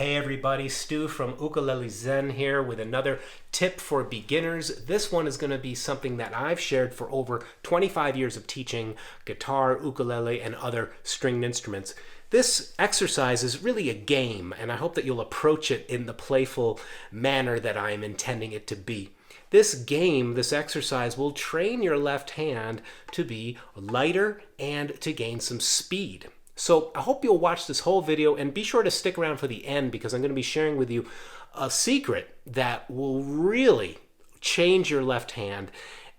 Hey everybody, Stu from Ukulele Zen here with another tip for beginners. This one is going to be something that I've shared for over 25 years of teaching guitar, ukulele, and other stringed instruments. This exercise is really a game, and I hope that you'll approach it in the playful manner that I am intending it to be. This game, this exercise, will train your left hand to be lighter and to gain some speed. So I hope you'll watch this whole video and be sure to stick around for the end because I'm going to be sharing with you a secret that will really change your left hand,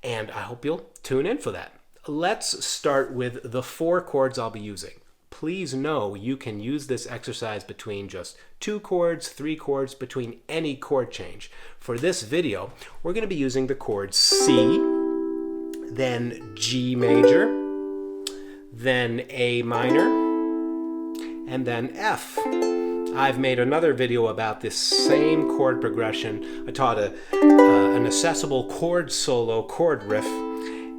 and I hope you'll tune in for that. Let's start with the 4 chords I'll be using. Please know you can use this exercise between just 2 chords, 3 chords, between any chord change. For this video, we're going to be using the chords C, then G major, then A minor, and then F. I've made another video about this same chord progression. I taught an accessible chord solo, chord riff,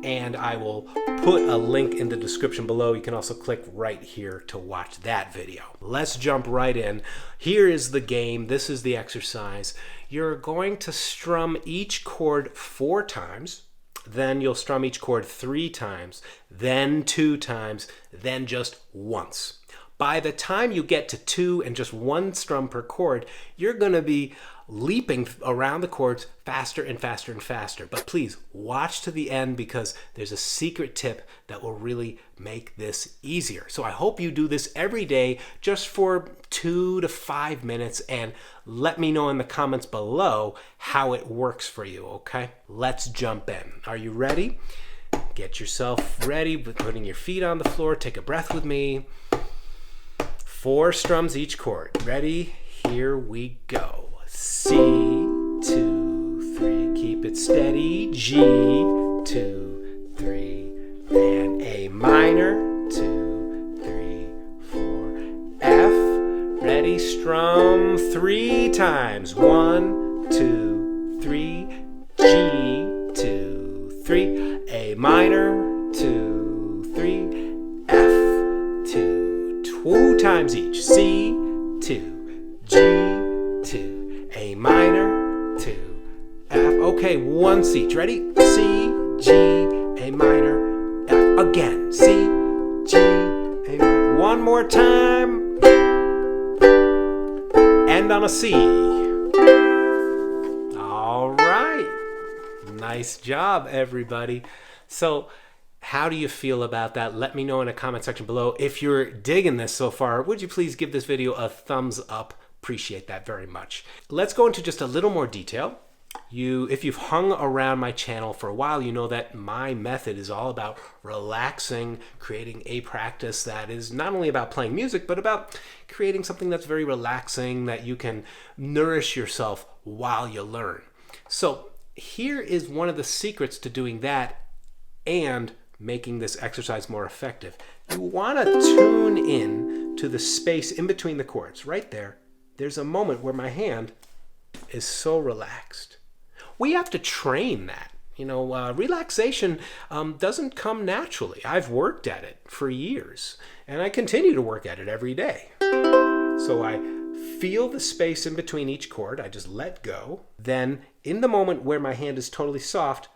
and I will put a link in the description below. You can also click right here to watch that video. Let's jump right in. Here is the game. This is the exercise. You're going to strum each chord 4 times. Then you'll strum each chord 3 times, then 2 times, then just once. By the time you get to 2 and just 1 strum per chord, you're going to be leaping around the chords faster and faster and faster. But please watch to the end because there's a secret tip that will really make this easier. So I hope you do this every day just for 2 to 5 minutes and let me know in the comments below how it works for you, okay? Let's jump in. Are you ready? Get yourself ready, putting your feet on the floor. Take a breath with me. 4 strums each chord. Ready? Here we go. C, 2, 3, keep it steady. G, 2, 3, and A minor, 2, 3, 4. F, ready? Strum 3 times. 1, 2, 3. G, 2, 3. A minor, 2, 3. F, 2 times each. C, 2, G, 2, A minor, 2, F. Okay, once each. Ready? C, G, A minor, F. Again. C, G, A minor. One more time. End on a C. All right. Nice job, everybody. So, how do you feel about that? Let me know in the comment section below. If you're digging this so far, would you please give this video a thumbs up? Appreciate that very much. Let's go into just a little more detail. If you've hung around my channel for a while, you know that my method is all about relaxing, creating a practice that is not only about playing music, but about creating something that's very relaxing, that you can nourish yourself while you learn. So here is one of the secrets to doing that and making this exercise more effective. You want to tune in to the space in between the chords. Right there, there's a moment where my hand is so relaxed. We have to train that. Relaxation doesn't come naturally. I've worked at it for years, and I continue to work at it every day. So I feel the space in between each chord. I just let go. Then, in the moment where my hand is totally soft,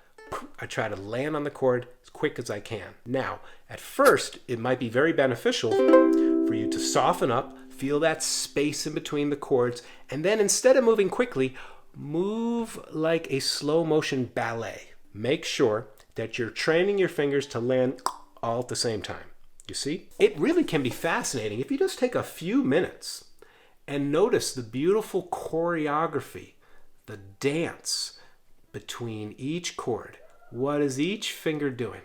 I try to land on the chord as quick as I can. Now, at first, it might be very beneficial for you to soften up, feel that space in between the chords, and then instead of moving quickly, move like a slow motion ballet. Make sure that you're training your fingers to land all at the same time. You see? It really can be fascinating if you just take a few minutes and notice the beautiful choreography, the dance between each chord. What is each finger doing?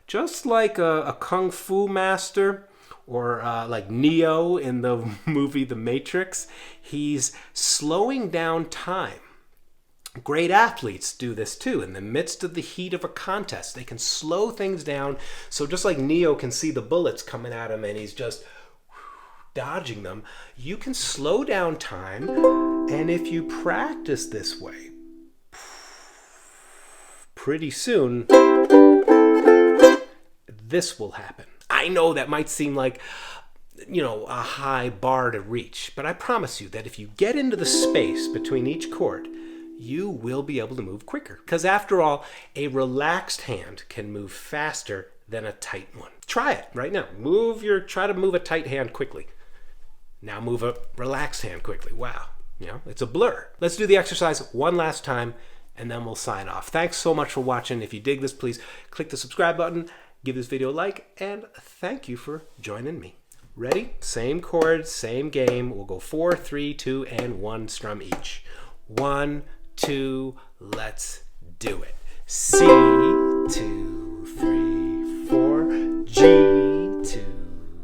Just like a kung fu master, or like Neo in the movie The Matrix, he's slowing down time. Great athletes do this too. In the midst of the heat of a contest, they can slow things down. So just like Neo can see the bullets coming at him and he's just dodging them, you can slow down time. And if you practice this way, pretty soon, this will happen. I know that might seem like a high bar to reach. But I promise you that if you get into the space between each chord, you will be able to move quicker. Because after all, a relaxed hand can move faster than a tight one. Try it right now. Try to move a tight hand quickly. Now move a relaxed hand quickly. Wow. It's a blur. Let's do the exercise one last time and then we'll sign off. Thanks so much for watching. If you dig this, please click the subscribe button, give this video a like, and thank you for joining me. Ready? Same chords, same game. We'll go 4, 3, 2, and 1 strum each. 1, 2, let's do it. C, 2, 3, 4. G, 2,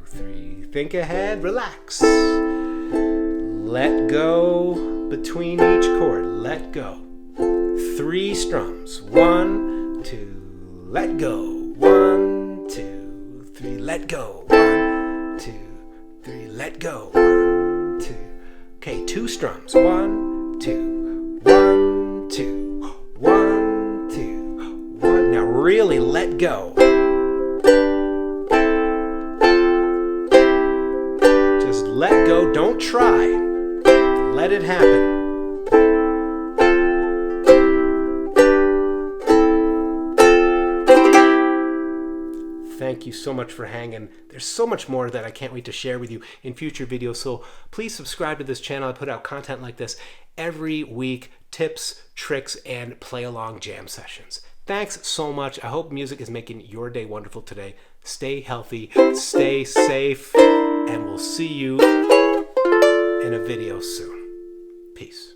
3. Think ahead, relax. Let go between each chord. Let go. 3 strums. 1, 2, let go. 1, 2, 3, let go. 1, 2, 3, let go. 1, 2. Okay, 2 strums. 1, 2, 1, 2, 1, 2, 1. Now really let go. Just let go. Don't try. Let it happen. Thank you so much for hanging. There's so much more that I can't wait to share with you in future videos, so please subscribe to this channel. I put out content like this every week, tips, tricks, and play-along jam sessions. Thanks so much. I hope music is making your day wonderful today. Stay healthy, stay safe, and we'll see you in a video soon. Peace.